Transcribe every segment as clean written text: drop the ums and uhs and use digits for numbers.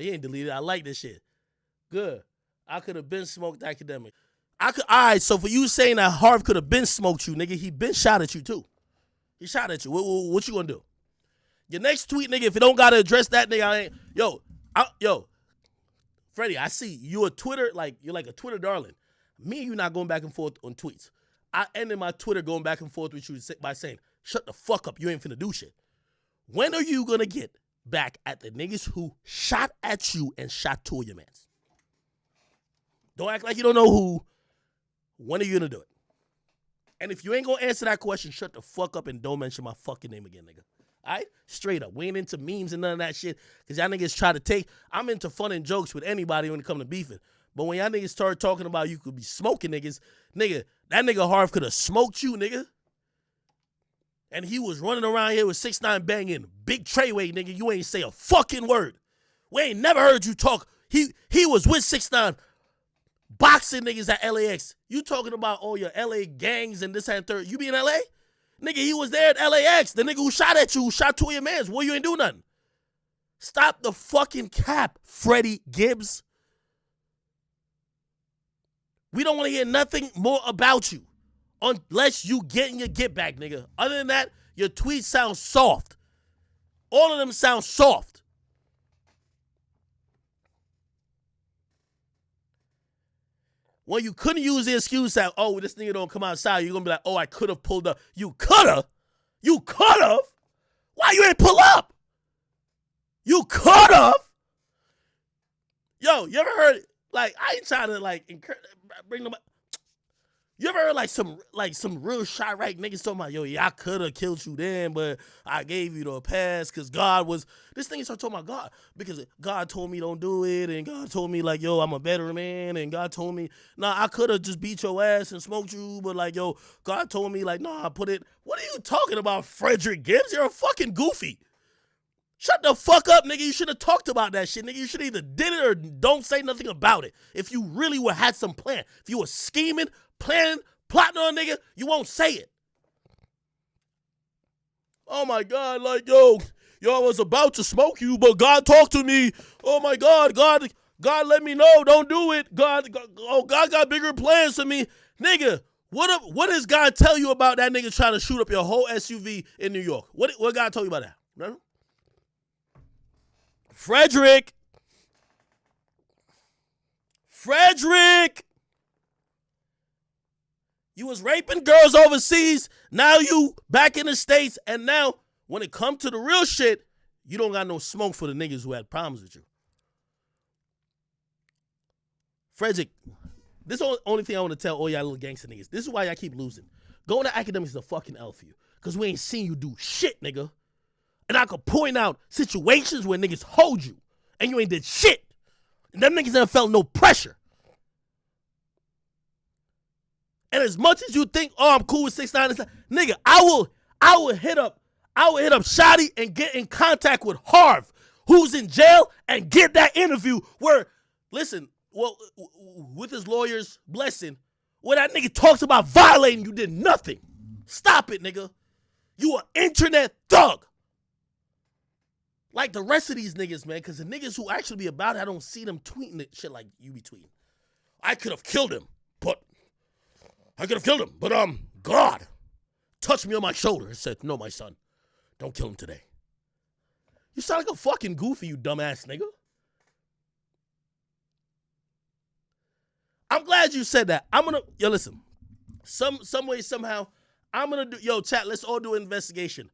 he ain't deleted. I like this shit. Good. I could have been smoked academic. All right, so for you saying that Harv could have been smoked you, nigga, he been shot at you too. He shot at you. What you gonna do? Your next tweet, nigga, if you don't gotta address that, nigga, I ain't. Yo, Freddie, I see you a Twitter, you're like a Twitter darling. Me and you not going back and forth on tweets. I ended my Twitter going back and forth with you by saying, shut the fuck up, you ain't finna do shit. When are you gonna get back at the niggas who shot at you and shot two of your mans? Don't act like you don't know who. When are you gonna do it? And if you ain't gonna answer that question, shut the fuck up and don't mention my fucking name again, nigga. All right? Straight up. We ain't into memes and none of that shit because y'all niggas try to take. I'm into fun and jokes with anybody when it come to beefing. But when y'all niggas start talking about you could be smoking niggas, nigga, that nigga Harv could have smoked you, nigga. And he was running around here with 6ix9ine banging big Treyway, nigga. You ain't say a fucking word. We ain't never heard you talk. He was with 6ix9ine boxing niggas at LAX. You talking about all your LA gangs and this and third. You be in LA? Nigga, he was there at LAX. The nigga who shot at you, who shot two of your mans. Well, you ain't do nothing. Stop the fucking cap, Freddie Gibbs. We don't want to hear nothing more about you unless you getting your get back, nigga. Other than that, your tweets sound soft. All of them sound soft. When you couldn't use the excuse that, oh, this nigga don't come outside, you're going to be like, oh, I could have pulled up. You could have? You could have? Why you ain't pull up? You could have? Yo, you ever heard, I ain't trying to, bring them up. You ever heard, some real shot right niggas talking about, yo, yeah, I could have killed you then, but I gave you the pass because God was, this nigga start talking about God because God told me don't do it, and God told me, yo, I'm a better man, and God told me, nah, I could have just beat your ass and smoked you, but, yo, God told me, nah, I put it, what are you talking about, Frederick Gibbs? You're a fucking goofy. Shut the fuck up, nigga. You should have talked about that shit, nigga. You should either did it or don't say nothing about it. If you really had some plan, if you were scheming, planning, plotting on a nigga, you won't say it. Oh my God, yo, I was about to smoke you, but God talked to me. Oh my God, God let me know, don't do it. God got bigger plans for me. Nigga, what does God tell you about that nigga trying to shoot up your whole SUV in New York? What God told you about that? No? Frederick! You was raping girls overseas, now you back in the States, and now when it comes to the real shit, you don't got no smoke for the niggas who had problems with you. Frederick, this is the only thing I want to tell all y'all little gangster niggas. This is why y'all keep losing. Going to Akademiks is a fucking L for you, because we ain't seen you do shit, nigga. And I could point out situations where niggas hold you, and you ain't did shit. And them niggas never felt no pressure. And as much as you think, oh, I'm cool with 6ix9ine, nigga, I will hit up Shotty and get in contact with Harv, who's in jail, and get that interview where, listen, well, with his lawyer's blessing, where that nigga talks about violating, you did nothing. Stop it, nigga. You an internet thug. Like the rest of these niggas, man, because the niggas who actually be about it, I don't see them tweeting it shit like you be tweeting. I could have killed him, but God touched me on my shoulder and said, no, my son, don't kill him today. You sound like a fucking goofy, you dumbass nigga. I'm glad you said that. Listen, some way, somehow, chat, let's all do an investigation.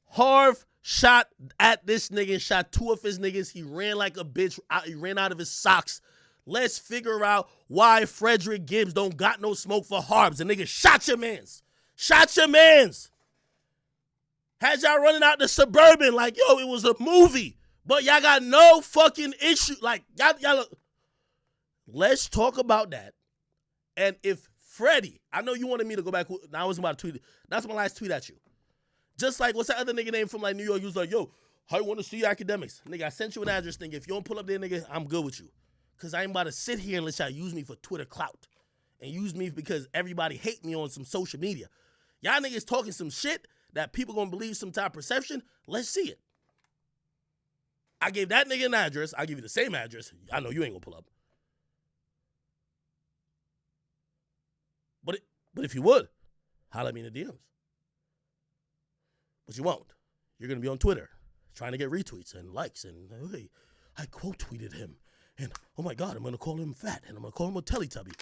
Harv shot at this nigga and shot two of his niggas. He ran like a bitch. He ran out of his socks. Let's figure out why Frederick Gibbs don't got no smoke for Harv. The nigga shot your mans. Shot your mans. Had y'all running out the Suburban like, yo, it was a movie. But y'all got no fucking issue. Y'all. Let's talk about that. And if Freddie, I know you wanted me to go back. I was about to tweet. That's my last tweet at you. Just like, what's that other nigga name from New York? He was like, yo, I want to see Akademiks. Nigga, I sent you an address thing. If you don't pull up there, nigga, I'm good with you. Because I ain't about to sit here and let y'all use me for Twitter clout. And use me because everybody hate me on some social media. Y'all niggas talking some shit that people gonna believe some type of perception. Let's see it. I gave that nigga an address. I give you the same address. I know you ain't gonna pull up. But if you would, holler at me in the DMs. But you won't. You're gonna be on Twitter trying to get retweets and likes and hey, I quote tweeted him. And oh my God, I'm gonna call him fat and I'm gonna call him a Teletubby.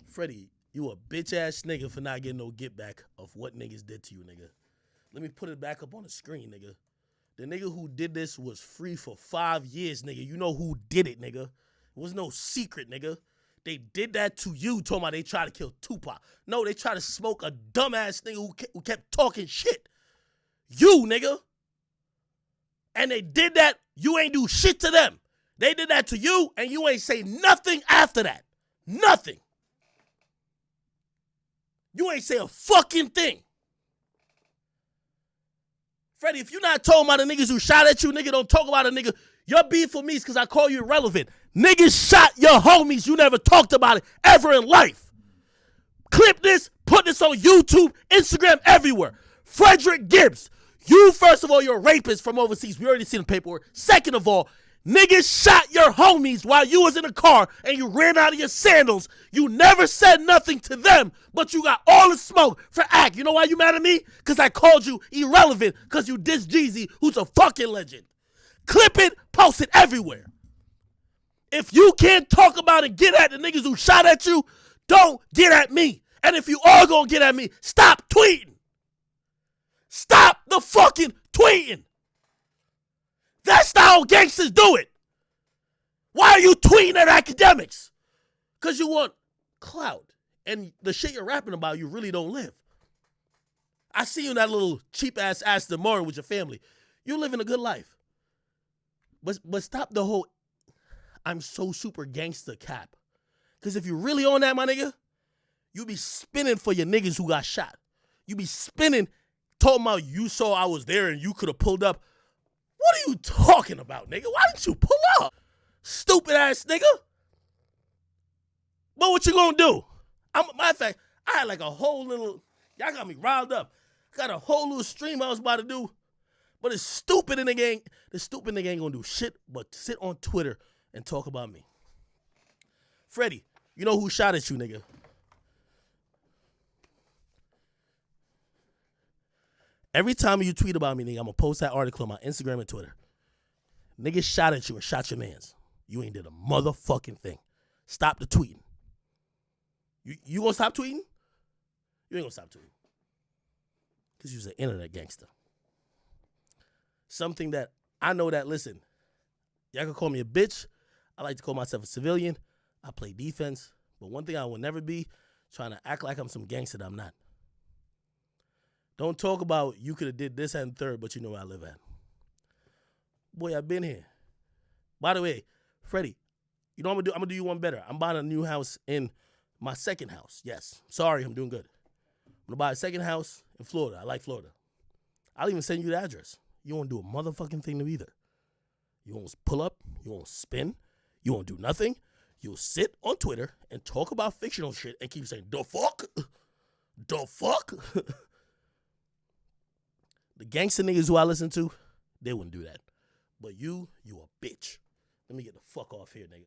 Freddie, you a bitch ass nigga for not getting no get back of what niggas did to you, nigga. Let me put it back up on the screen, nigga. The nigga who did this was free for 5 years, nigga. You know who did it, nigga. It was no secret, nigga. They did that to you, talking about they tried to kill Tupac. No, they tried to smoke a dumbass nigga who kept talking shit. You, nigga. And they did that, you ain't do shit to them. They did that to you, and you ain't say nothing after that. Nothing. You ain't say a fucking thing. Freddie, if you're not talking about the niggas who shot at you, nigga, don't talk about a nigga. Your beef with me is because I call you irrelevant. Niggas shot your homies. You never talked about it ever in life. Clip this, put this on YouTube, Instagram, everywhere. Frederick Gibbs, you, first of all, you're a rapist from overseas. We already seen the paperwork. Second of all, niggas shot your homies while you was in the car and you ran out of your sandals. You never said nothing to them, but you got all the smoke for Ak. You know why you mad at me? Because I called you irrelevant because you dissed Jeezy, who's a fucking legend. Clip it, post it everywhere. If you can't talk about and get at the niggas who shot at you, don't get at me. And if you are gonna get at me, stop tweeting. Stop the fucking tweeting. That's not how gangsters do it. Why are you tweeting at academics? Because you want clout. And the shit you're rapping about, you really don't live. I see you in that little cheap-ass Aston Martin with your family. You're living a good life. But stop the whole I'm so super gangster cap. Because if you're really on that, my nigga, you be spinning for your niggas who got shot. You be spinning, talking about you saw I was there and you could have pulled up. What are you talking about, nigga? Why didn't you pull up? Stupid ass nigga. But what you gonna do? Matter of fact, I had like a whole little, y'all got me riled up. Got a whole little stream I was about to do. But the stupid nigga ain't gonna do shit but sit on Twitter and talk about me. Freddie, you know who shot at you, nigga? Every time you tweet about me, nigga, I'm gonna post that article on my Instagram and Twitter. Niggas shot at you and shot your mans. You ain't did a motherfucking thing. Stop the tweeting. You gonna stop tweeting? You ain't gonna stop tweeting. Because you're an internet gangster. Something that I know that, listen, y'all can call me a bitch. I like to call myself a civilian. I play defense. But one thing I will never be, trying to act like I'm some gangster that I'm not. Don't talk about you could have did this and third, but you know where I live at. Boy, I've been here. By the way, Freddie, you know what I'm gonna do you one better. I'm buying a new house in my second house. Yes. Sorry, I'm doing good. I'm gonna buy a second house in Florida. I like Florida. I'll even send you the address. You won't do a motherfucking thing to either. You won't pull up. You won't spin. You won't do nothing. You'll sit on Twitter and talk about fictional shit and keep saying, the fuck? The fuck? The gangster niggas who I listen to, they wouldn't do that. But you a bitch. Let me get the fuck off here, nigga.